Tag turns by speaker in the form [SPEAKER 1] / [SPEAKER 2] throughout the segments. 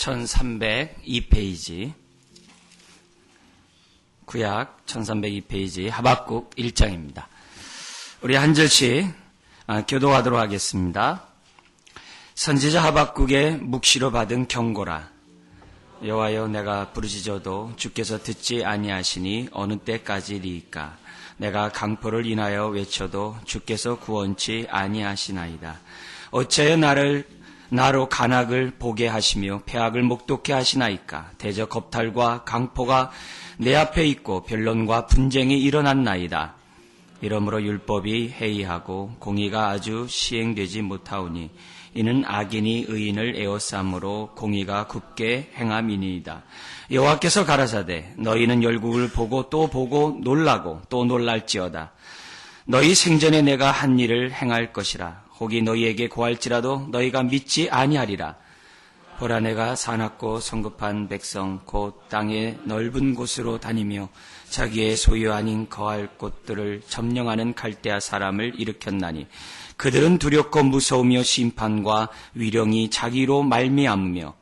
[SPEAKER 1] 1302페이지, 구약 1302페이지 하박국 1장입니다. 우리 한 절씩 교도하도록 하겠습니다. 선지자 하박국의 묵시로 받은 경고라. 여호와여, 내가 부르짖어도 주께서 듣지 아니하시니 어느 때까지리이까. 내가 강포를 인하여 외쳐도 주께서 구원치 아니하시나이다. 어찌하여 나로 간악을 보게 하시며 패악을 목독케 하시나이까. 대저 겁탈과 강포가 내 앞에 있고 변론과 분쟁이 일어났나이다. 이러므로 율법이 해이하고 공의가 아주 시행되지 못하오니 이는 악인이 의인을 에워싸므로 공의가 굽게 행함이니이다. 여호와께서 가라사대 너희는 열국을 보고 또 보고 놀라고 또 놀랄지어다. 너희 생전에 내가 한 일을 행할 것이라. 혹이 너희에게 고할지라도 너희가 믿지 아니하리라. 보라, 내가 사납고 성급한 백성 곧 땅의 넓은 곳으로 다니며 자기의 소유 아닌 거할 곳들을 점령하는 갈대아 사람을 일으켰나니 그들은 두렵고 무서우며 심판과 위령이 자기로 말미암으며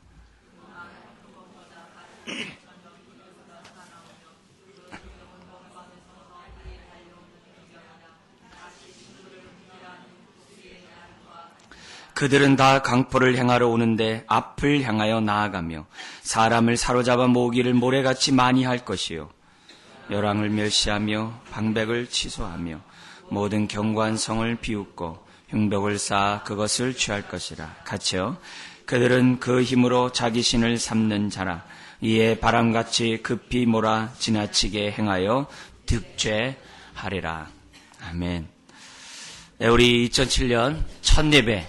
[SPEAKER 1] 그들은 다 강포를 행하러 오는데 앞을 향하여 나아가며 사람을 사로잡아 모으기를 모래같이 많이 할 것이요 열왕을 멸시하며 방백을 취소하며 모든 견고한 성을 비웃고 흉벽을 쌓아 그것을 취할 것이라. 같이요, 그들은 그 힘으로 자기 신을 삼는 자라. 이에 바람같이 급히 몰아 지나치게 행하여 득죄하리라. 아멘. 네, 우리 2007년 첫 예배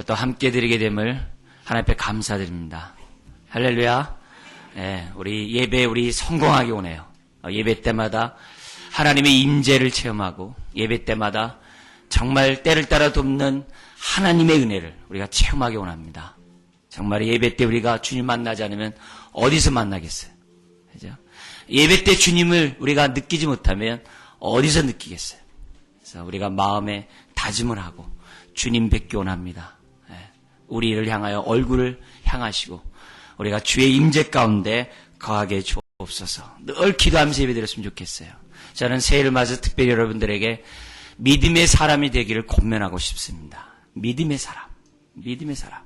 [SPEAKER 1] 또 함께 드리게 됨을 하나님 앞에 감사드립니다. 할렐루야. 네, 우리 예배 우리 성공하게 오네요. 예배 때마다 하나님의 임재를 체험하고 예배 때마다 정말 때를 따라 돕는 하나님의 은혜를 우리가 체험하게 원합니다. 정말 예배 때 우리가 주님 만나지 않으면 어디서 만나겠어요? 그죠? 예배 때 주님을 우리가 느끼지 못하면 어디서 느끼겠어요? 그래서 우리가 마음에 다짐을 하고 주님 뵙기 원합니다. 우리를 향하여 얼굴을 향하시고 우리가 주의 임재 가운데 거하게 주옵소서. 늘 기도하면서 예배드렸으면 좋겠어요. 저는 새해를 맞아 특별히 여러분들에게 믿음의 사람이 되기를 권면하고 싶습니다. 믿음의 사람. 믿음의 사람.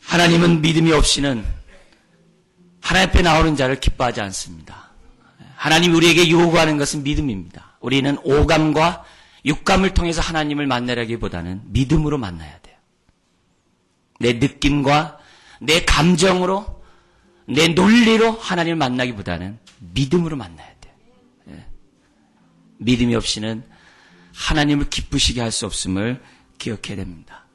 [SPEAKER 1] 하나님은 믿음이 없이는 하나님 앞에 나오는 자를 기뻐하지 않습니다. 하나님이 우리에게 요구하는 것은 믿음입니다. 우리는 오감과 육감을 통해서 하나님을 만나려기보다는 믿음으로 만나야 돼요. 내 느낌과 내 감정으로, 내 논리로 하나님을 만나기보다는 믿음으로 만나야 돼요. 믿음이 없이는 하나님을 기쁘시게 할 수 없음을 기억해야 됩니다.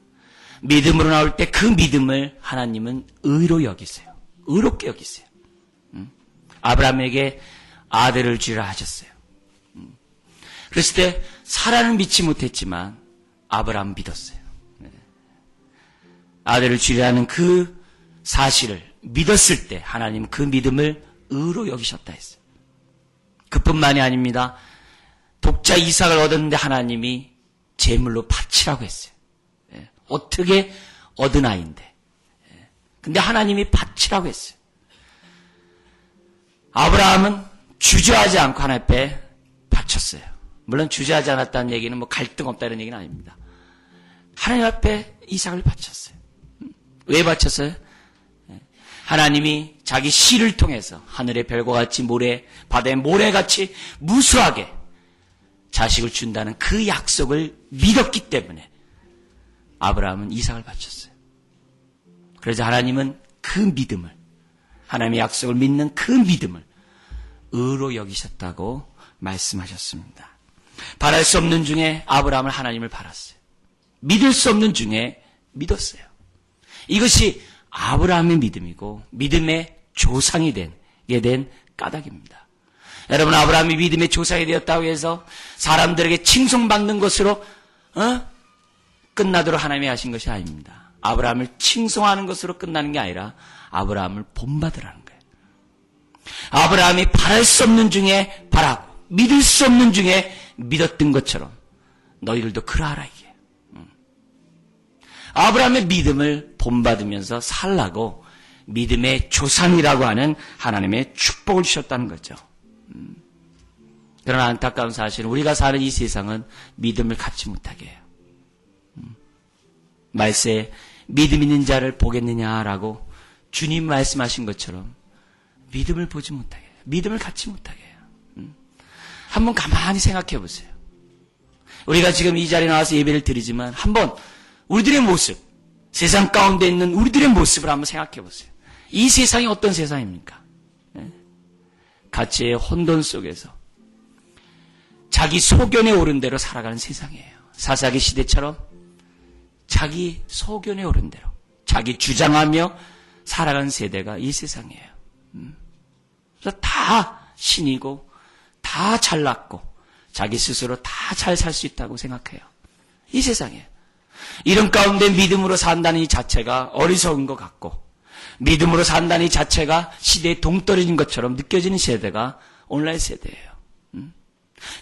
[SPEAKER 1] 믿음으로 나올 때 그 믿음을 하나님은 의로 여기세요. 의롭게 여기세요. 아브라함에게 아들을 주리라 하셨어요. 그랬을 때 사라는 믿지 못했지만 아브라함 믿었어요. 아들을 주리라는 그 사실을 믿었을 때 하나님은 그 믿음을 의로 여기셨다 했어요. 그뿐만이 아닙니다. 독자 이삭을 얻었는데 하나님이 제물로 바치라고 했어요. 어떻게 얻은 아이인데. 근데 하나님이 바치라고 했어요. 아브라함은 주저하지 않고 하나님 앞에 바쳤어요. 물론 주저하지 않았다는 얘기는 뭐 갈등 없다는 얘기는 아닙니다. 하나님 앞에 이삭을 바쳤어요. 왜 바쳤어요? 하나님이 자기 씨를 통해서 하늘의 별과 같이 바다의 모래같이 무수하게 자식을 준다는 그 약속을 믿었기 때문에 아브라함은 이삭을 바쳤어요. 그래서 하나님은 그 믿음을, 하나님의 약속을 믿는 그 믿음을 의로 여기셨다고 말씀하셨습니다. 바랄 수 없는 중에 아브라함은 하나님을 바랐어요. 믿을 수 없는 중에 믿었어요. 이것이 아브라함의 믿음이고 믿음의 조상이 된 까닭입니다. 여러분, 아브라함이 믿음의 조상이 되었다고 해서 사람들에게 칭송받는 것으로 끝나도록 하나님이 하신 것이 아닙니다. 아브라함을 칭송하는 것으로 끝나는 게 아니라 아브라함을 본받으라는 거예요. 아브라함이 바랄 수 없는 중에 바라고 믿을 수 없는 중에 믿었던 것처럼 너희들도 그러하라 이게. 아브라함의 믿음을 본받으면서 살라고 믿음의 조상이라고 하는 하나님의 축복을 주셨다는 거죠. 그러나 안타까운 사실은 우리가 사는 이 세상은 믿음을 갖지 못하게 해요. 말세에 믿음 있는 자를 보겠느냐라고 주님 말씀하신 것처럼 믿음을 보지 못하게 해요. 믿음을 갖지 못하게 해요. 한번 가만히 생각해 보세요. 우리가 지금 이 자리에 나와서 예배를 드리지만 한번 우리들의 모습, 세상 가운데 있는 우리들의 모습을 한번 생각해 보세요. 이 세상이 어떤 세상입니까? 가치의 혼돈 속에서 자기 소견에 오른 대로 살아가는 세상이에요. 사사기 시대처럼 자기 소견에 오른 대로 자기 주장하며 살아가는 세대가 이 세상이에요. 그래서 다 신이고 다 잘났고 자기 스스로 다 잘 살 수 있다고 생각해요. 이 세상이에요. 이런 가운데 믿음으로 산다는 이 자체가 어리석은 것 같고 믿음으로 산다는 이 자체가 시대에 동떨어진 것처럼 느껴지는 세대가 오늘날 세대예요.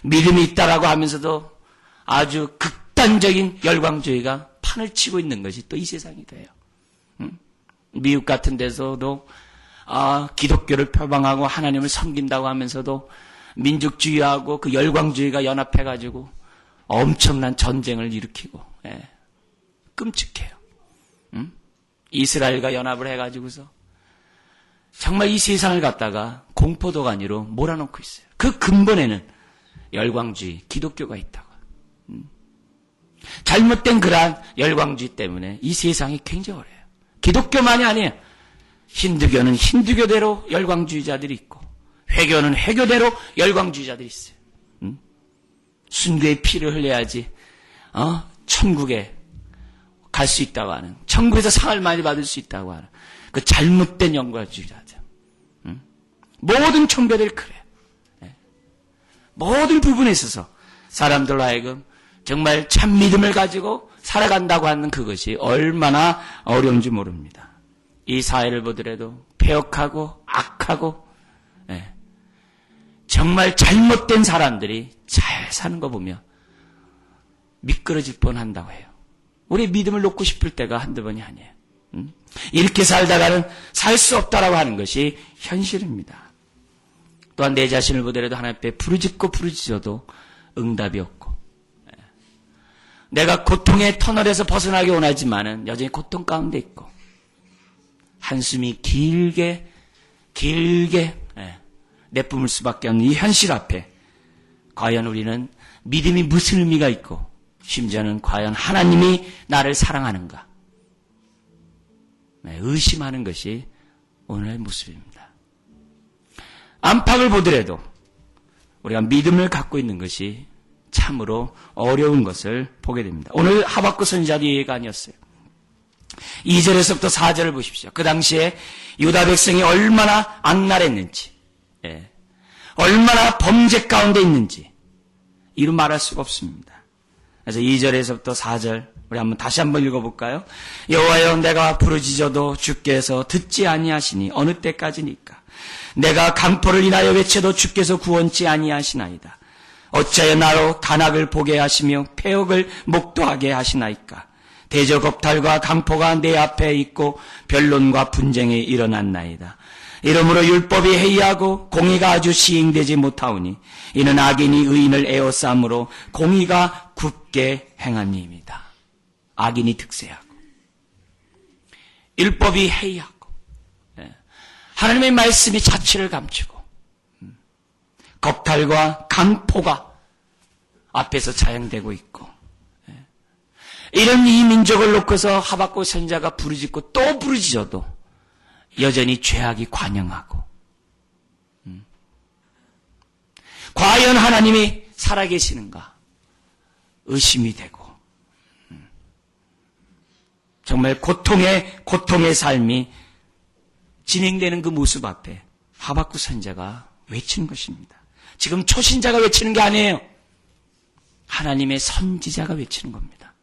[SPEAKER 1] 믿음이 있다라고 하면서도 아주 극단적인 열광주의가 판을 치고 있는 것이 또 이 세상이 돼요. 미국 같은 데서도 기독교를 표방하고 하나님을 섬긴다고 하면서도 민족주의하고 그 열광주의가 연합해가지고 엄청난 전쟁을 일으키고 끔찍해요. 이스라엘과 연합을 해가지고서 정말 이 세상을 갖다가 공포도가니로 몰아넣고 있어요. 그 근본에는 열광주의, 기독교가 있다고. 잘못된 그러한 열광주의 때문에 이 세상이 굉장히 어려워요. 기독교만이 아니에요. 힌두교는 힌두교대로 열광주의자들이 있고 회교는 회교대로 열광주의자들이 있어요. 순교의 피를 흘려야지 천국에 갈 수 있다고 하는, 천국에서 상을 많이 받을 수 있다고 하는 그 잘못된 열광주의자죠. 모든 종교들이 그래요. 모든 부분에 있어서 사람들로 하여금 정말 참 믿음을 가지고 살아간다고 하는 그것이 얼마나 어려운지 모릅니다. 이 사회를 보더라도 폐역하고 악하고 정말 잘못된 사람들이 잘 사는 거 보면 미끄러질 뻔한다고 해요. 우리 믿음을 놓고 싶을 때가 한두 번이 아니에요. 이렇게 살다가는 살 수 없다라고 하는 것이 현실입니다. 또한 내 자신을 보더라도 하나님 앞에 부르짖고 부르짖어도 응답이 없고 내가 고통의 터널에서 벗어나기 원하지만은 여전히 고통 가운데 있고 한숨이 길게 내뿜을 수밖에 없는 이 현실 앞에 과연 우리는 믿음이 무슨 의미가 있고 심지어는 과연 하나님이 나를 사랑하는가 의심하는 것이 오늘의 모습입니다. 안팎을 보더라도 우리가 믿음을 갖고 있는 것이 참으로 어려운 것을 보게 됩니다. 오늘 하박국 선지자도 예가 아니었어요. 2절에서부터 4절을 보십시오. 그 당시에 유다 백성이 얼마나 악랄했는지, 얼마나 범죄 가운데 있는지 이루 말할 수가 없습니다. 그래서 2절에서부터 4절 우리 다시 한번 읽어볼까요? 여호와여 내가 부르짖어도 주께서 듣지 아니하시니 어느 때까지니까 내가 강포를 인하여 외쳐도 주께서 구원치 아니하시나이다. 어찌하여 나로 간악을 보게 하시며 폐역을 목도하게 하시나이까. 대적업탈과 강포가 내 앞에 있고 변론과 분쟁이 일어났나이다. 이러므로 율법이 해이하고 공의가 아주 시행되지 못하오니 이는 악인이 의인을 에워싸므로 공의가 굳게 행함이입니다. 악인이 득세하고 율법이 해이하고 하나님의 말씀이 자취를 감추고 겁탈과 강포가 앞에서 자행되고 있고 이런 이 민족을 놓고서 하박국 선지자가 부르짖고 또 부르짖어도 여전히 죄악이 관영하고 과연 하나님이 살아계시는가 의심이 되고 정말 고통의 삶이 진행되는 그 모습 앞에 하박국 선지자가 외치는 것입니다. 지금 초신자가 외치는 게 아니에요. 하나님의 선지자가 외치는 겁니다.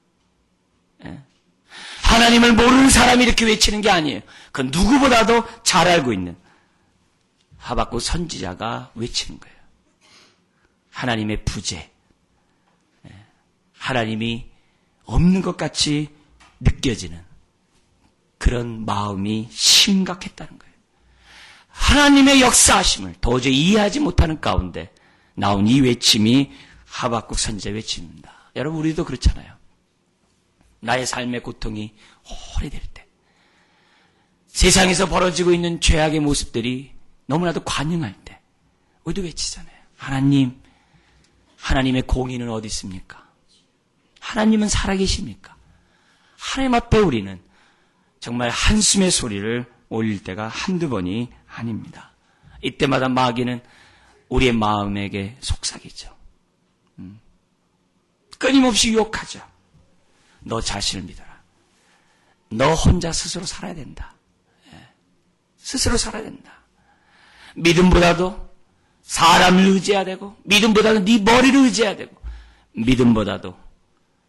[SPEAKER 1] 하나님을 모르는 사람이 이렇게 외치는 게 아니에요. 그 누구보다도 잘 알고 있는 하박국 선지자가 외치는 거예요. 하나님의 부재, 하나님이 없는 것 같이 느껴지는 그런 마음이 심각했다는 거예요. 하나님의 역사하심을 도저히 이해하지 못하는 가운데 나온 이 외침이 하박국 선지자의 외침입니다. 여러분, 우리도 그렇잖아요. 나의 삶의 고통이 오래될 때, 세상에서 벌어지고 있는 죄악의 모습들이 너무나도 관영할 때 우리도 외치잖아요. 하나님, 하나님의 공의는 어디 있습니까? 하나님은 살아계십니까? 하나님 앞에 우리는 정말 한숨의 소리를 올릴 때가 한두 번이 아닙니다. 이때마다 마귀는 우리의 마음에게 속삭이죠. 끊임없이 유혹하죠. 너 자신을 믿어라. 너 혼자 스스로 살아야 된다. 스스로 살아야 된다. 믿음보다도 사람을 의지해야 되고, 믿음보다도 네 머리를 의지해야 되고, 믿음보다도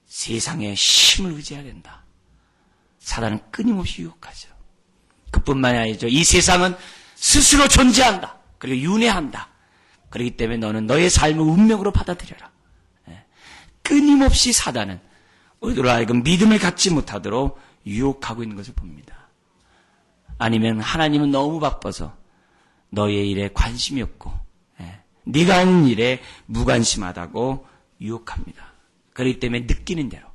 [SPEAKER 1] 세상의 힘을 의지해야 된다. 사단은 끊임없이 유혹하죠. 그뿐만이 아니죠. 이 세상은 스스로 존재한다. 그리고 윤회한다. 그렇기 때문에 너는 너의 삶을 운명으로 받아들여라. 끊임없이 사단은 우리들 하여금 믿음을 갖지 못하도록 유혹하고 있는 것을 봅니다. 아니면 하나님은 너무 바빠서 너의 일에 관심이 없고 네가 하는 일에 무관심하다고 유혹합니다. 그렇기 때문에 느끼는 대로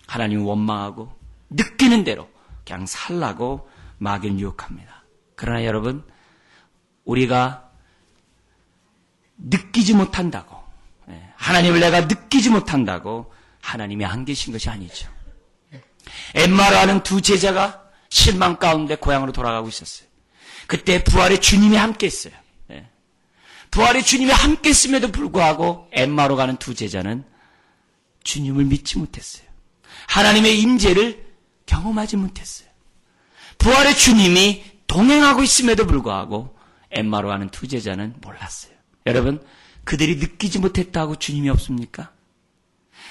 [SPEAKER 1] 하나님을 원망하고 느끼는 대로 그냥 살라고 마귀는 유혹합니다. 그러나 여러분, 우리가 느끼지 못한다고, 하나님을 내가 느끼지 못한다고 하나님이 안 계신 것이 아니죠. 엠마라는 두 제자가 실망 가운데 고향으로 돌아가고 있었어요. 그때 부활의 주님이 함께 했어요. 부활의 주님이 함께 했음에도 불구하고 엠마로 가는 두 제자는 주님을 믿지 못했어요. 하나님의 임재를 경험하지 못했어요. 부활의 주님이 동행하고 있음에도 불구하고 엠마로 가는 두 제자는 몰랐어요. 여러분, 그들이 느끼지 못했다고 주님이 없습니까?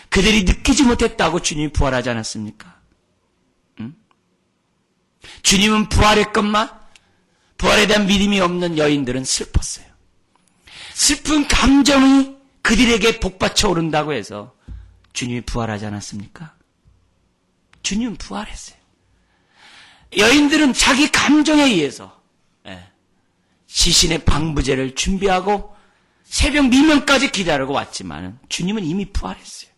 [SPEAKER 1] 그들이 느끼지 못했다고 주님이 부활하지 않았습니까? 주님은 부활했건만 부활에 대한 믿음이 없는 여인들은 슬펐어요. 슬픈 감정이 그들에게 복받쳐 오른다고 해서 주님이 부활하지 않았습니까? 주님은 부활했어요. 여인들은 자기 감정에 의해서 시신의 방부제를 준비하고 새벽 미명까지 기다리고 왔지만 주님은 이미 부활했어요.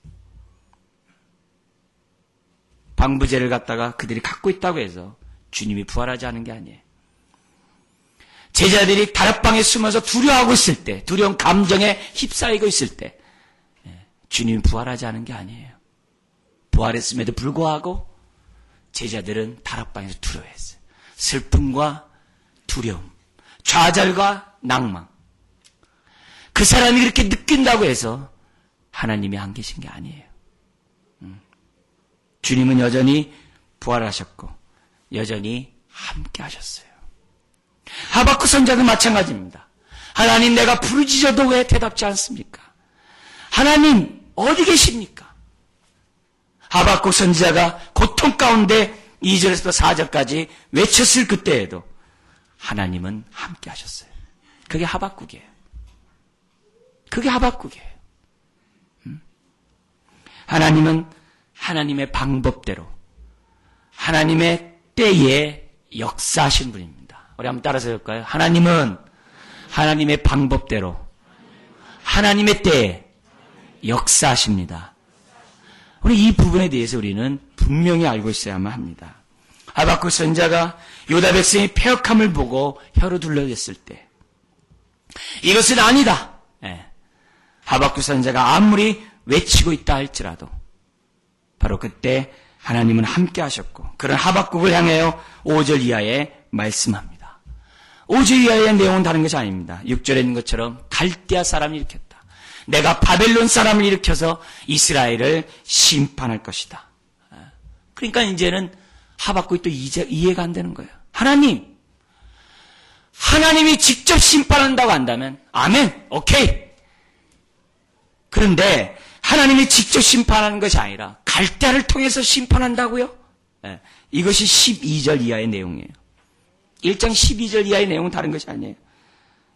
[SPEAKER 1] 방부제를 갖다가 그들이 갖고 있다고 해서 주님이 부활하지 않은 게 아니에요. 제자들이 다락방에 숨어서 두려워하고 있을 때, 두려운 감정에 휩싸이고 있을 때 주님이 부활하지 않은 게 아니에요. 부활했음에도 불구하고 제자들은 다락방에서 두려워했어요. 슬픔과 두려움, 좌절과 낭망. 그 사람이 그렇게 느낀다고 해서 하나님이 안 계신 게 아니에요. 주님은 여전히 부활하셨고 여전히 함께 하셨어요. 하박국 선지자도 마찬가지입니다. 하나님, 내가 부르짖어도 왜 대답지 않습니까? 하나님 어디 계십니까? 하박국 선지자가 고통 가운데 2절에서 4절까지 외쳤을 그때에도 하나님은 함께 하셨어요. 그게 하박국이에요. 그게 하박국이에요. 하나님은 하나님의 방법대로 하나님의 때에 역사하신 분입니다. 우리 한번 따라서 해볼까요? 하나님은 하나님의 방법대로 하나님의 때에 역사하십니다. 우리 이 부분에 대해서 우리는 분명히 알고 있어야만 합니다. 하박국 선지자가 유다 백성의 패역함을 보고 혀로 둘러댔을 때 이것은 아니다. 하박국 선지자가 아무리 외치고 있다 할지라도 바로 그때 하나님은 함께 하셨고 그런 하박국을 향하여 5절 이하에 말씀합니다. 5절 이하의 내용은 다른 것이 아닙니다. 6절에 있는 것처럼 갈대아 사람이 일으켰다. 내가 바벨론 사람을 일으켜서 이스라엘을 심판할 것이다. 그러니까 이제는 하박국이 또 이해가 안 되는 거예요. 하나님이 직접 심판한다고 한다면 아멘, 오케이. 그런데 하나님이 직접 심판하는 것이 아니라 갈대아를 통해서 심판한다고요? 이것이 12절 이하의 내용이에요. 1장 12절 이하의 내용은 다른 것이 아니에요.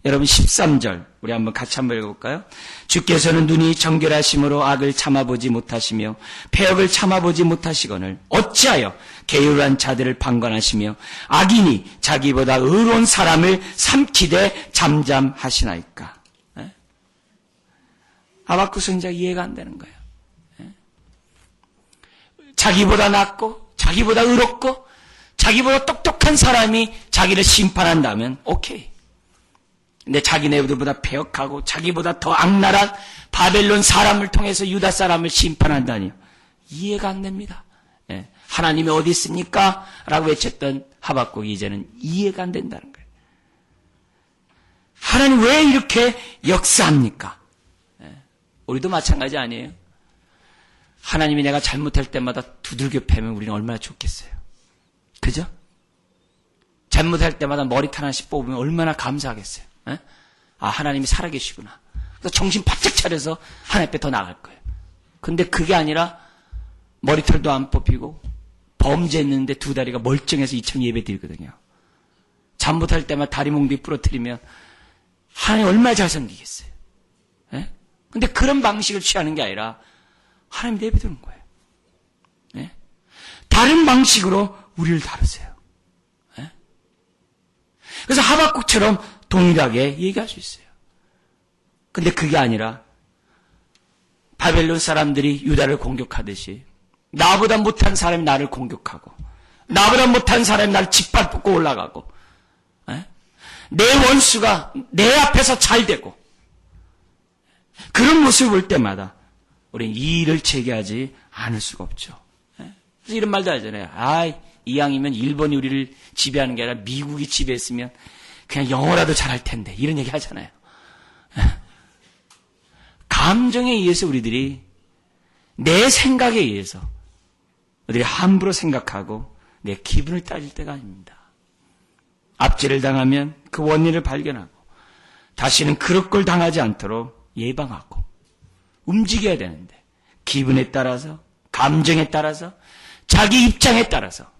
[SPEAKER 1] 여러분 13절 우리 같이 한번 읽어볼까요? 주께서는 눈이 정결하심으로 악을 참아보지 못하시며 패역을 참아보지 못하시거늘 어찌하여 게으르한 자들을 방관하시며 악인이 자기보다 의로운 사람을 삼키되 잠잠하시나이까. 하박국 선지자가 이해가 안 되는 거예요. 자기보다 낫고 자기보다 의롭고 자기보다 똑똑한 사람이 자기를 심판한다면 오케이. 근데 자기네보다 패역하고 자기보다 더 악랄한 바벨론 사람을 통해서 유다 사람을 심판한다니요. 이해가 안 됩니다. 하나님이 어디 있습니까? 라고 외쳤던 하박국이 이제는 이해가 안 된다는 거예요. 하나님 왜 이렇게 역사합니까? 우리도 마찬가지 아니에요? 하나님이 내가 잘못할 때마다 두들겨 패면 우리는 얼마나 좋겠어요. 그죠? 잘못할 때마다 머리털 하나씩 뽑으면 얼마나 감사하겠어요. 아, 하나님이 살아계시구나. 그래서 정신 바짝 차려서 하나님 앞에 더 나갈 거예요. 근데 그게 아니라 머리털도 안 뽑히고 범죄했는데 두 다리가 멀쩡해서 2천 예배 드리거든요. 잘못할 때마다 다리 몽둥이 부러뜨리면 하나님 얼마나 잘 섬기겠어요. 근데 그런 방식을 취하는 게 아니라 하나님 예배 드리는 거예요. 다른 방식으로 우리를 다루세요. 그래서 하박국처럼 동일하게 얘기할 수 있어요. 근데 그게 아니라 바벨론 사람들이 유다를 공격하듯이 나보다 못한 사람이 나를 공격하고 나보다 못한 사람이 나를 짓밟고 올라가고 내 원수가 내 앞에서 잘 되고 그런 모습을 볼 때마다 우리는 이 일을 제기하지 않을 수가 없죠. 그래서 이런 말도 하잖아요. 이왕이면 일본이 우리를 지배하는 게 아니라 미국이 지배했으면 그냥 영어라도 잘할 텐데 이런 얘기 하잖아요. 감정에 의해서 우리들이 내 생각에 의해서 우리들이 함부로 생각하고 내 기분을 따질 때가 아닙니다. 압제를 당하면 그 원인을 발견하고 다시는 그럴 걸 당하지 않도록 예방하고 움직여야 되는데 기분에 따라서 감정에 따라서 자기 입장에 따라서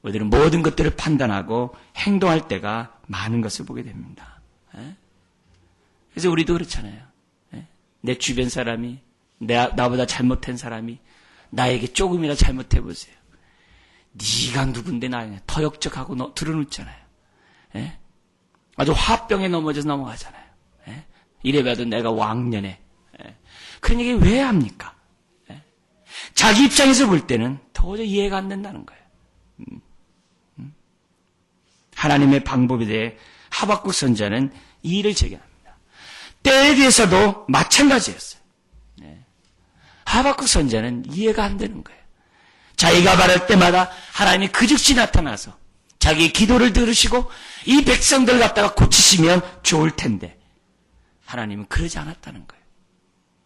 [SPEAKER 1] 우리들은 모든 것들을 판단하고 행동할 때가 많은 것을 보게 됩니다. 그래서 우리도 그렇잖아요. 내 주변 사람이 나보다 잘못한 사람이 나에게 조금이나 잘못해 보세요. 네가 누군데 나에 터역적하고 드러눕잖아요. 아주 화병에 넘어져서 넘어가잖아요. 이래봐도 내가 왕년에 그런 얘기 왜 합니까? 자기 입장에서 볼 때는 도저히 이해가 안 된다는 거예요. 하나님의 방법에 대해 하박국 선지자는 이 일을 제기합니다. 때에 대해서도 마찬가지였어요. 하박국 선지자는 이해가 안 되는 거예요. 자기가 바랄 때마다 하나님이 그 즉시 나타나서 자기의 기도를 들으시고 이 백성들 갖다가 고치시면 좋을 텐데 하나님은 그러지 않았다는 거예요.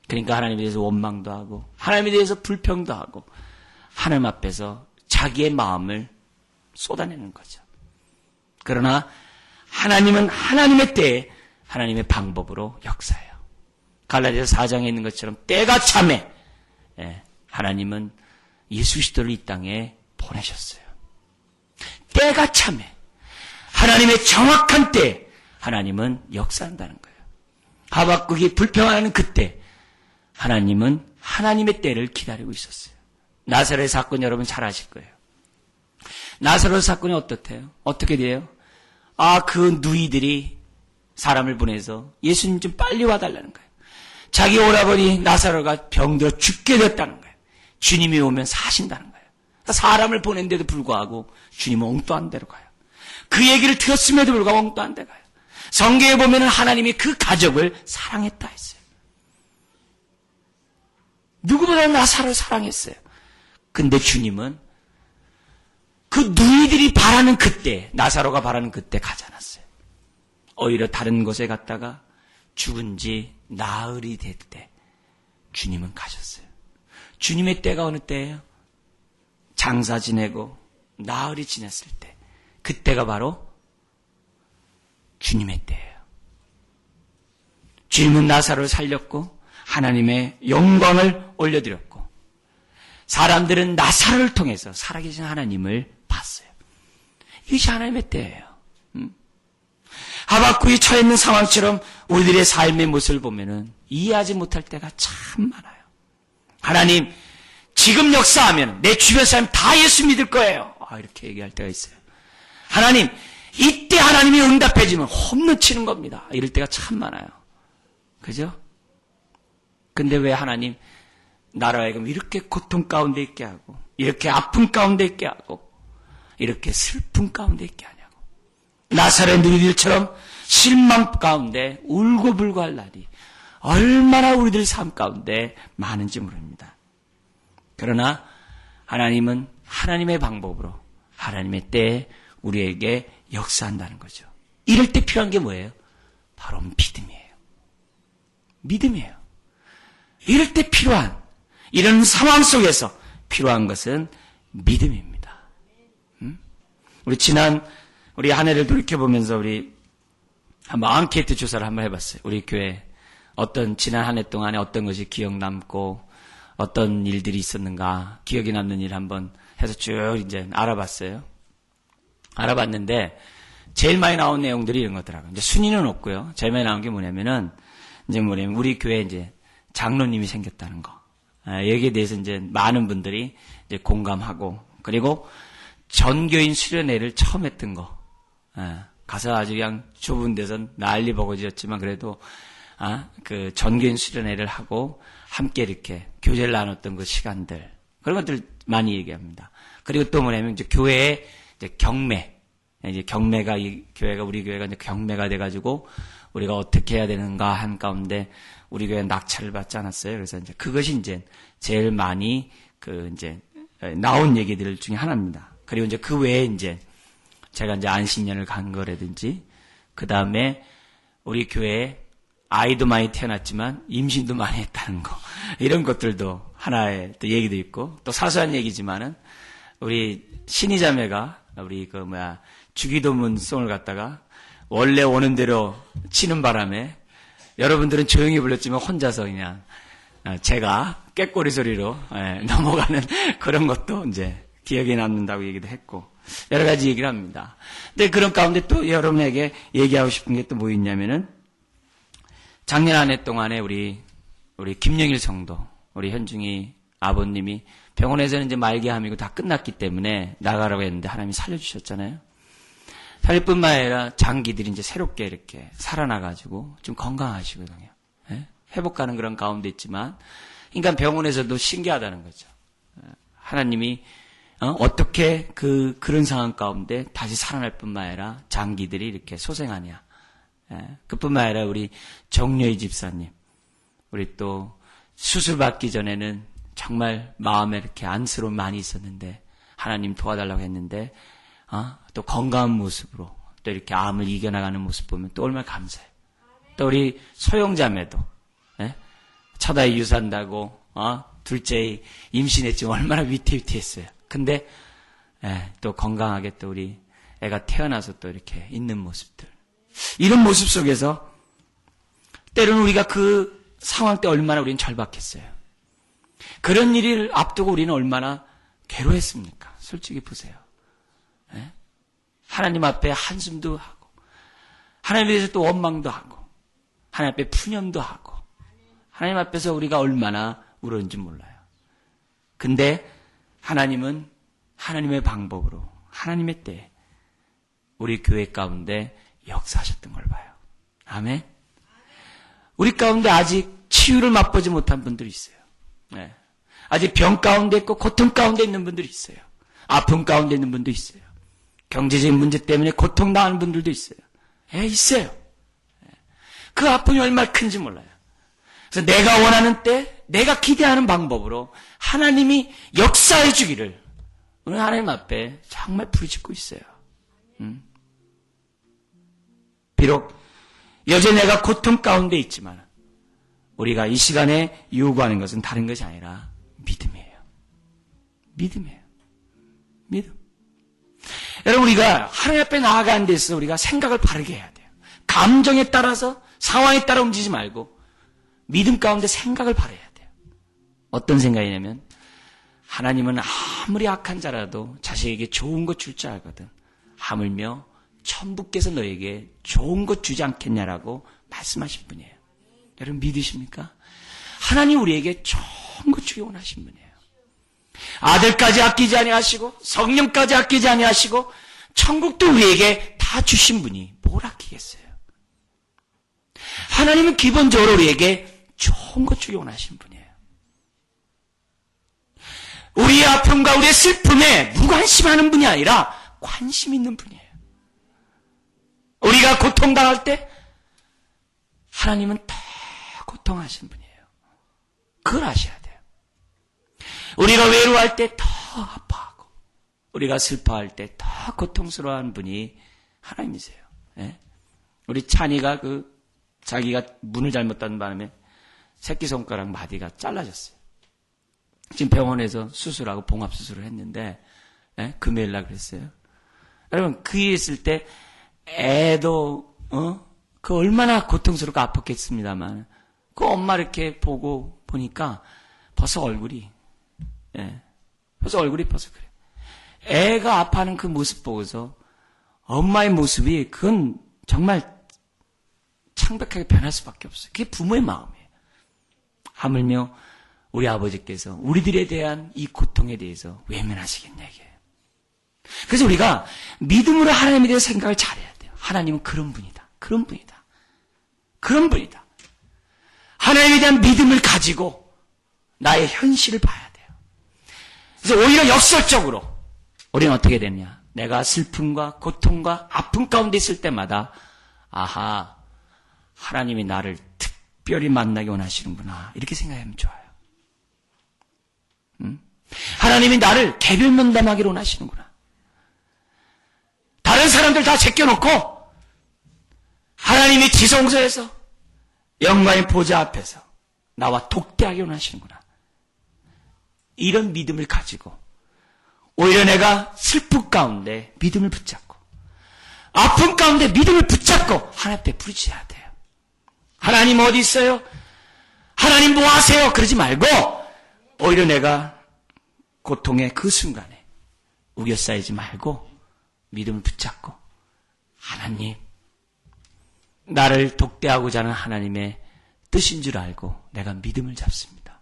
[SPEAKER 1] 그러니까 하나님에 대해서 원망도 하고 하나님에 대해서 불평도 하고 하나님 앞에서 자기의 마음을 쏟아내는 거죠. 그러나 하나님은 하나님의 때에 하나님의 방법으로 역사해요. 갈라디아서 4장에 있는 것처럼 때가 참에 하나님은 예수 그리스도를 이 땅에 보내셨어요. 때가 참에 하나님의 정확한 때에 하나님은 역사한다는 거예요. 하박국이 불평하는 그때 하나님은 하나님의 때를 기다리고 있었어요. 나사렛 사건 여러분 잘 아실 거예요. 나사렛 사건이 어떻대요? 어떻게 돼요? 그 누이들이 사람을 보내서 예수님 좀 빨리 와달라는 거예요. 자기 오라버니 나사로가 병들어 죽게 됐다는 거예요. 주님이 오면 사신다는 거예요. 사람을 보낸데도 불구하고 주님은 엉뚱한 데로 가요. 그 얘기를 들었음에도 불구하고 엉뚱한 데 가요. 성경에 보면 하나님이 그 가족을 사랑했다 했어요. 누구보다 나사로를 사랑했어요. 근데 주님은 그 누이들이 바라는 그때, 나사로가 바라는 그때 가지 않았어요. 오히려 다른 곳에 갔다가 죽은 지 나흘이 될 때 주님은 가셨어요. 주님의 때가 어느 때예요? 장사 지내고 나흘이 지났을 때. 그때가 바로 주님의 때예요. 주님은 나사로를 살렸고 하나님의 영광을 올려드렸고 사람들은 나사로를 통해서 살아계신 하나님을 봤어요. 이것이 하나님의 때예요. 하박국이 처해 있는 상황처럼 우리들의 삶의 모습을 보면은 이해하지 못할 때가 참 많아요. 하나님, 지금 역사하면 내 주변 사람 다 예수 믿을 거예요. 이렇게 얘기할 때가 있어요. 하나님, 이때 하나님이 응답해주면 홈런 치는 겁니다. 이럴 때가 참 많아요. 그죠? 근데 왜 하나님, 나로 하여금 이렇게 고통 가운데 있게 하고, 이렇게 아픔 가운데 있게 하고, 이렇게 슬픔 가운데 있게 하냐고. 나사렛 누리들처럼 실망 가운데 울고불고 할 날이 얼마나 우리들 삶 가운데 많은지 모릅니다. 그러나 하나님은 하나님의 방법으로 하나님의 때에 우리에게 역사한다는 거죠. 이럴 때 필요한 게 뭐예요? 바로 믿음이에요. 믿음이에요. 이럴 때 필요한, 이런 상황 속에서 필요한 것은 믿음입니다. 우리 한 해를 돌이켜보면서 우리 한번 앙케이트 조사를 한번 해봤어요. 우리 교회 지난 한 해 동안에 어떤 것이 기억 남고 어떤 일들이 있었는가, 기억이 남는 일 한번 해서 쭉 이제 알아봤어요. 알아봤는데 제일 많이 나온 내용들이 이런 거더라고요. 이제 순위는 없고요. 제일 많이 나온 게 뭐냐면 우리 교회에 이제 장로님이 생겼다는 거. 여기에 대해서 이제 많은 분들이 이제 공감하고, 그리고 전교인 수련회를 처음 했던 거. 가서 아주 그냥 좁은 데서 난리 버거지였지만 그래도 그 전교인 수련회를 하고 함께 이렇게 교제를 나눴던 그 시간들, 그런 것들 많이 얘기합니다. 그리고 또 뭐냐면 이제 교회의 이제 경매가 우리 교회가 이제 경매가 돼가지고 우리가 어떻게 해야 되는가 한 가운데 우리 교회 낙찰을 받지 않았어요. 그래서 이제 그것이 이제 제일 많이 이제 나온 얘기들 중에 하나입니다. 그리고 이제 그 외에 이제 제가 이제 안식년을 간 거라든지, 그 다음에 우리 교회에 아이도 많이 태어났지만 임신도 많이 했다는 거, 이런 것들도 하나의 또 얘기도 있고, 또 사소한 얘기지만은 우리 신이자매가 우리 주기도문 송을 갖다가 원래 오는 대로 치는 바람에 여러분들은 조용히 불렀지만 혼자서 그냥 제가 꾀꼬리 소리로 넘어가는 그런 것도 이제 기억에 남는다고 얘기도 했고, 여러 가지 얘기를 합니다. 근데 그런 가운데 또 여러분에게 얘기하고 싶은 게 또 뭐 있냐면은, 작년 한 해 동안에 우리 김영일 성도, 우리 현중이 아버님이 병원에서는 이제 말기암이고 다 끝났기 때문에 나가라고 했는데 하나님이 살려주셨잖아요. 살릴 뿐만 아니라 장기들이 이제 새롭게 이렇게 살아나가지고 좀 건강하시거든요. 회복하는 그런 가운데 있지만, 그러니까 병원에서도 신기하다는 거죠. 하나님이 어떻게 그런 상황 가운데 다시 살아날 뿐만 아니라 장기들이 이렇게 소생하냐. 그뿐만 아니라 우리 정려희 집사님, 우리 또 수술 받기 전에는 정말 마음에 이렇게 안쓰러움 많이 있었는데 하나님 도와달라고 했는데 또 건강한 모습으로 또 이렇게 암을 이겨나가는 모습 보면 또 얼마나 감사해요. 또 우리 소영자매도 첫 아이 유산다고 둘째 임신했지만 얼마나 위태위태했어요. 근데 또 건강하게 또 우리 애가 태어나서 또 이렇게 있는 모습들, 이런 모습 속에서 때로는 우리가 그 상황 때 얼마나 우리는 절박했어요. 그런 일을 앞두고 우리는 얼마나 괴로웠습니까? 솔직히 보세요. 하나님 앞에 한숨도 하고, 하나님에 대해서 또 원망도 하고, 하나님 앞에 푸념도 하고, 하나님 앞에서 우리가 얼마나 울었는지 몰라요. 근데 하나님은 하나님의 방법으로, 하나님의 때에 우리 교회 가운데 역사하셨던 걸 봐요. 아멘. 우리 가운데 아직 치유를 맛보지 못한 분들이 있어요. 아직 병 가운데 있고 고통 가운데 있는 분들이 있어요. 아픔 가운데 있는 분도 있어요. 경제적인 문제 때문에 고통당하는 분들도 있어요. 있어요. 그 아픔이 얼마나 큰지 몰라요. 그래서 내가 원하는 때, 내가 기대하는 방법으로 하나님이 역사해 주기를 오늘 하나님 앞에 정말 부르짖고 있어요. 비록 여전히 내가 고통 가운데 있지만 우리가 이 시간에 요구하는 것은 다른 것이 아니라 믿음이에요. 믿음이에요. 믿음. 여러분, 우리가 하나님 앞에 나아가는 데 있어서 우리가 생각을 바르게 해야 돼요. 감정에 따라서, 상황에 따라 움직이지 말고 믿음 가운데 생각을 바라야 돼요. 어떤 생각이냐면, 하나님은 아무리 악한 자라도 자식에게 좋은 것 줄 줄 알거든. 하물며 천부께서 너에게 좋은 것 주지 않겠냐라고 말씀하신 분이에요. 여러분 믿으십니까? 하나님 우리에게 좋은 것 주기 원하신 분이에요. 아들까지 아끼지 아니하시고 성령까지 아끼지 아니하시고 천국도 우리에게 다 주신 분이 뭘 아끼겠어요? 하나님은 기본적으로 우리에게 좋은 것 주기 원하신 분이에요. 우리의 아픔과 우리의 슬픔에 무관심하는 분이 아니라 관심 있는 분이에요. 우리가 고통당할 때 하나님은 더 고통하신 분이에요. 그걸 아셔야 돼요. 우리가 외로워할 때 더 아파하고 우리가 슬퍼할 때 더 고통스러워하는 분이 하나님이세요. 예? 우리 찬이가 자기가 문을 잘못 닫은 바람에 새끼손가락 마디가 잘라졌어요. 지금 병원에서 수술하고 봉합수술을 했는데 금요일 날 그랬어요. 여러분 그 일 있을 때 애도 그 얼마나 고통스럽고 아팠겠습니다만 그 엄마 이렇게 보니까 벌써 얼굴이 벌써 그래. 애가 아파하는 그 모습 보고서 엄마의 모습이 그건 정말 창백하게 변할 수밖에 없어요. 그게 부모의 마음이에요. 하물며 우리 아버지께서 우리들에 대한 이 고통에 대해서 외면하시겠냐 이게. 그래서 우리가 믿음으로 하나님에 대해 생각을 잘해야 돼요. 하나님은 그런 분이다. 그런 분이다. 그런 분이다. 하나님에 대한 믿음을 가지고 나의 현실을 봐야 돼요. 그래서 오히려 역설적으로 우리는 어떻게 되느냐. 내가 슬픔과 고통과 아픔 가운데 있을 때마다 아하 하나님이 나를 특별히 만나기 원하시는구나 이렇게 생각하면 좋아요. 하나님이 나를 개별 면담하기를 원하시는구나. 다른 사람들 다 제껴놓고 하나님이 지성소에서 영광의 보좌 앞에서 나와 독대하기 원하시는구나. 이런 믿음을 가지고 오히려 내가 슬픔 가운데 믿음을 붙잡고 아픔 가운데 믿음을 붙잡고 하나님 앞에 부르짖어야 돼요. 하나님 어디 있어요? 하나님 뭐 하세요? 그러지 말고 오히려 내가 고통의 그 순간에 우겨싸이지 말고 믿음을 붙잡고 하나님 나를 독대하고자 하는 하나님의 뜻인 줄 알고 내가 믿음을 잡습니다.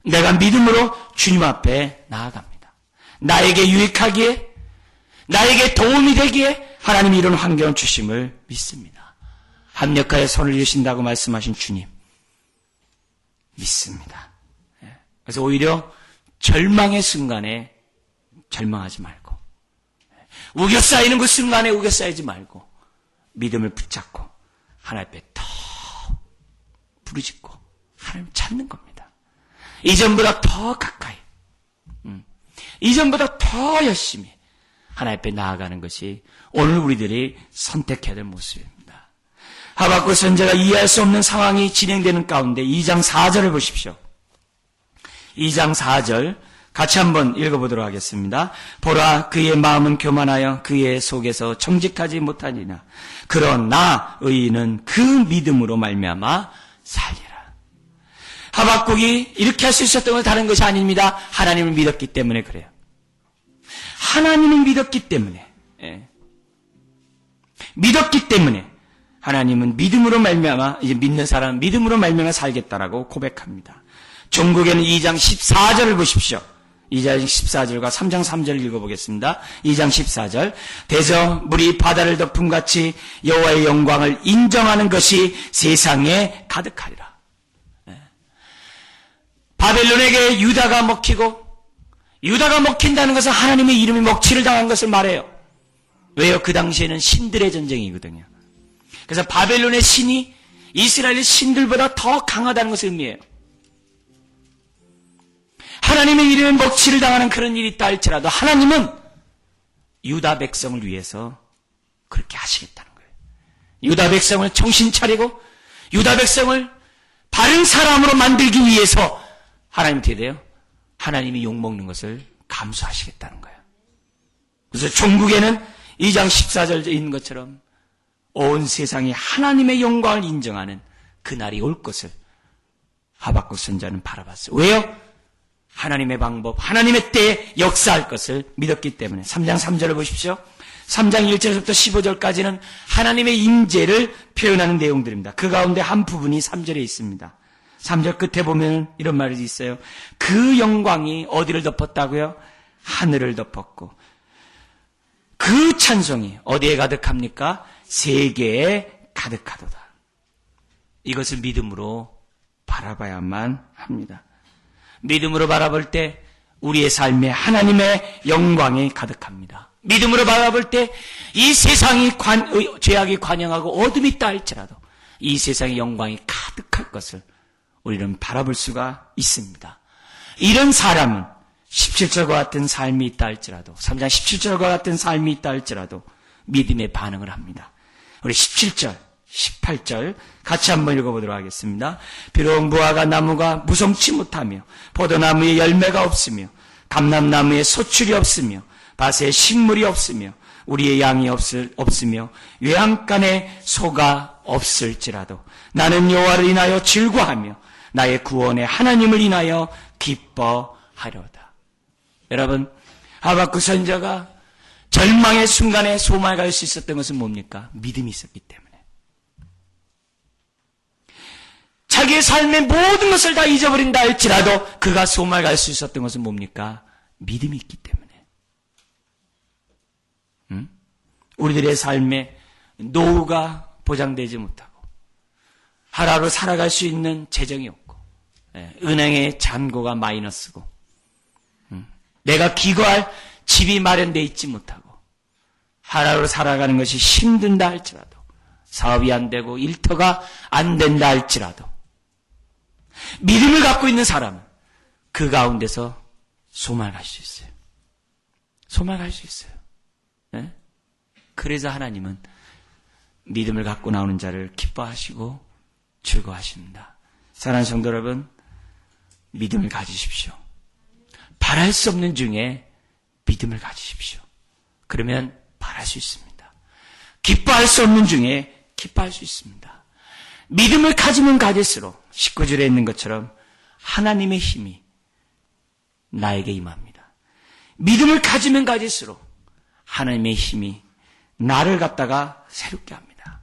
[SPEAKER 1] 내가 믿음으로 주님 앞에 나아갑니다. 나에게 유익하기에 나에게 도움이 되기에 하나님이 이런 환경을 주심을 믿습니다. 합력하여 손을 이으신다고 말씀하신 주님 믿습니다. 그래서 오히려 절망의 순간에 절망하지 말고 우겨싸이는 그 순간에 우겨싸이지 말고 믿음을 붙잡고 하나님 앞에 더 부르짖고 하나님 찾는 겁니다. 이전보다 더 가까이 이전보다 더 열심히 하나님 앞에 나아가는 것이 오늘 우리들이 선택해야 될 모습입니다. 하박국 선지자가 이해할 수 없는 상황이 진행되는 가운데 2장 4절을 보십시오. 2장 4절 같이 한번 읽어보도록 하겠습니다. 보라 그의 마음은 교만하여 그의 속에서 정직하지 못하니라. 그러나 의인은 그 믿음으로 말미암아 살리라. 하박국이 이렇게 할 수 있었던 건 다른 것이 아닙니다. 하나님을 믿었기 때문에 그래요. 하나님을 믿었기 때문에 믿었기 때문에 하나님은 믿음으로 말미암아 이제 믿는 사람은 믿음으로 말미암아 살겠다라고 고백합니다. 종국에는 2장 14절을 보십시오. 2장 14절과 3장 3절을 읽어보겠습니다. 2장 14절 대저 물이 바다를 덮음같이 여호와의 영광을 인정하는 것이 세상에 가득하리라. 바벨론에게 유다가 먹히고 유다가 먹힌다는 것은 하나님의 이름이 먹칠을 당한 것을 말해요. 왜요? 그 당시에는 신들의 전쟁이거든요. 그래서 바벨론의 신이 이스라엘의 신들보다 더 강하다는 것을 의미해요. 하나님의 이름에 먹칠을 당하는 그런 일이 있다 할지라도 하나님은 유다 백성을 위해서 그렇게 하시겠다는 거예요. 유다 백성을 정신 차리고 유다 백성을 바른 사람으로 만들기 위해서 하나님 어떻게 돼요? 하나님이 욕먹는 것을 감수하시겠다는 거예요. 그래서 종국에는 2장 14절에 있는 것처럼 온 세상이 하나님의 영광을 인정하는 그날이 올 것을 하박국 선지자는 바라봤어요. 왜요? 하나님의 방법, 하나님의 때에 역사할 것을 믿었기 때문에 3장 3절을 보십시오. 3장 1절에서부터 15절까지는 하나님의 임재를 표현하는 내용들입니다. 그 가운데 한 부분이 3절에 있습니다. 3절 끝에 보면 이런 말이 있어요. 그 영광이 어디를 덮었다고요? 하늘을 덮었고 그 찬송이 어디에 가득합니까? 세계에 가득하도다. 이것을 믿음으로 바라봐야만 합니다. 믿음으로 바라볼 때 우리의 삶에 하나님의 영광이 가득합니다. 믿음으로 바라볼 때 이 세상이 죄악이 관영하고 어둠이 있다 할지라도 이 세상의 영광이 가득할 것을 우리는 바라볼 수가 있습니다. 이런 사람은 17절과 같은 삶이 있다 할지라도 3장 17절과 같은 삶이 있다 할지라도 믿음의 반응을 합니다. 우리 17절, 18절 같이 한번 읽어보도록 하겠습니다. 비록 무화과 나무가 무성치 못하며 포도나무에 열매가 없으며 감람나무에 소출이 없으며 밭에 식물이 없으며 우리의 양이 없으며 외양간에 소가 없을지라도 나는 여호와를 인하여 즐거하며 나의 구원의 하나님을 인하여 기뻐하려다. 여러분, 하박국 선지자가 절망의 순간에 소망을 갈 수 있었던 것은 뭡니까? 믿음이 있었기 때문에. 자기의 삶의 모든 것을 다 잊어버린다 할지라도 그가 소망을 갈 수 있었던 것은 뭡니까? 믿음이 있기 때문에. 우리들의 삶에 노후가 보장되지 못하고 하루하루 살아갈 수 있는 재정이 없고 은행의 잔고가 마이너스고 내가 기거할 집이 마련되어 있지 못하고 하루하루 살아가는 것이 힘든다 할지라도 사업이 안 되고 일터가 안 된다 할지라도 믿음을 갖고 있는 사람은 그 가운데서 소망을 갈 수 있어요. 소망을 갈 수 있어요. 네? 그래서 하나님은 믿음을 갖고 나오는 자를 기뻐하시고 즐거워하십니다. 사랑하는 성도 여러분, 믿음을 가지십시오. 바랄 수 없는 중에 믿음을 가지십시오. 그러면 바랄 수 있습니다. 기뻐할 수 없는 중에 기뻐할 수 있습니다. 믿음을 가지면 가질수록 19절에 있는 것처럼 하나님의 힘이 나에게 임합니다. 믿음을 가지면 가질수록 하나님의 힘이 나를 갖다가 새롭게 합니다.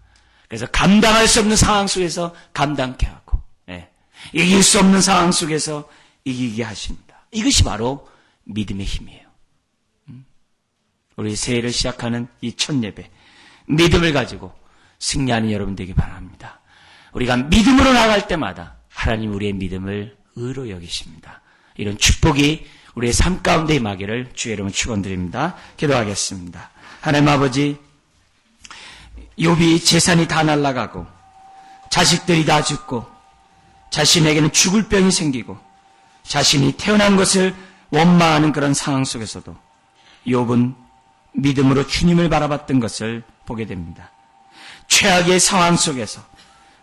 [SPEAKER 1] 그래서 감당할 수 없는 상황 속에서 감당케 하고 이길 수 없는 상황 속에서 이기게 하십니다. 이것이 바로 믿음의 힘이에요. 우리 새해를 시작하는 이 첫 예배 믿음을 가지고 승리하는 여러분 되기 바랍니다. 우리가 믿음으로 나갈 때마다 하나님 우리의 믿음을 의로 여기십니다. 이런 축복이 우리의 삶 가운데 임하기를 주의 이름으로 축원드립니다. 기도하겠습니다. 하나님 아버지, 욥이 재산이 다 날아가고 자식들이 다 죽고 자신에게는 죽을 병이 생기고 자신이 태어난 것을 원망하는 그런 상황 속에서도 욥은 믿음으로 주님을 바라봤던 것을 보게 됩니다. 최악의 상황 속에서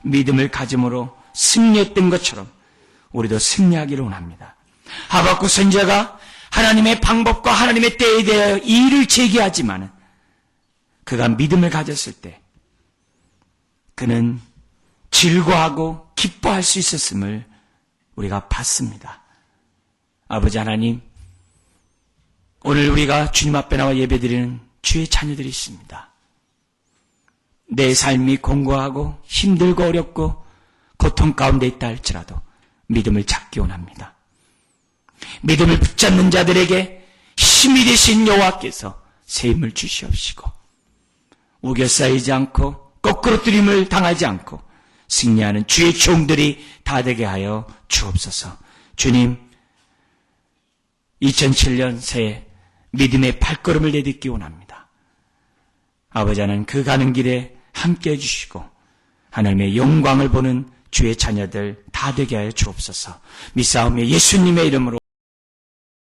[SPEAKER 1] 믿음을 가짐으로 승리했던 것처럼 우리도 승리하기를 원합니다. 하박국 선지자가 하나님의 방법과 하나님의 때에 대하여 이의를 제기하지만 그가 믿음을 가졌을 때 그는 즐거워하고 기뻐할 수 있었음을 우리가 봤습니다. 아버지 하나님, 오늘 우리가 주님 앞에 나와 예배드리는 주의 자녀들이 있습니다. 내 삶이 공고하고 힘들고 어렵고 고통 가운데 있다 할지라도 믿음을 찾기 원합니다. 믿음을 붙잡는 자들에게 힘이 되신 여호와께서 새 힘을 주시옵시고 우겨싸이지 않고 거꾸로 뜨림을 당하지 않고 승리하는 주의 종들이 다 되게 하여 주옵소서. 주님, 2007년 새해 믿음의 발걸음을 내딛기 원합니다. 아버지 하나님, 그 가는 길에 함께해 주시고 하나님의 영광을 보는 주의 자녀들 다 되게 하여 주옵소서. 믿사오며 예수님의 이름으로